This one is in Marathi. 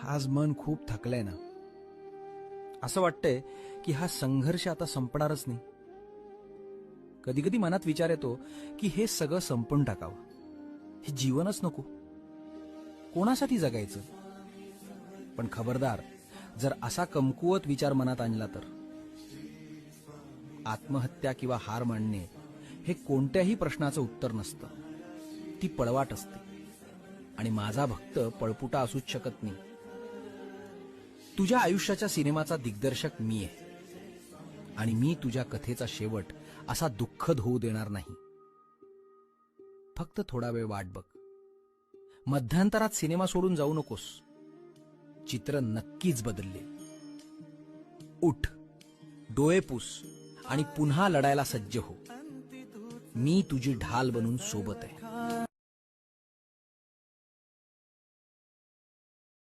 आज मन खूप थकलंय ना. असं वाटतंय की हा संघर्ष आता संपणारच नाही. कधी कधी मनात विचार येतो की हे सगळं संपून टाकावं. हे जीवनच नको. कोणासाठी जगायचं? पण खबरदार, जर असा कमकुवत विचार मनात आणला तर आत्महत्या किंवा हार मानणे हे कोणत्याही प्रश्नाचं उत्तर नसतं. ती पळवाट असते. आणि माझा भक्त पळपुटा असूच शकत नाही. तुझ्या आयुष्याच्या सिनेमाचा दिग्दर्शक मी आहे. आणि मी तुझ्या कथेचा शेवट असा दुःखद होऊ देणार नाही. फक्त थोडा वेळ वाट बघ. मध्यांतरात सिनेमा सोडून जाऊ नकोस. चित्र नक्कीच बदलले. उठ, डोळे पुस आणि पुन्हा लढायला सज्ज हो. मी तुझी ढाल बनून सोबत आहे.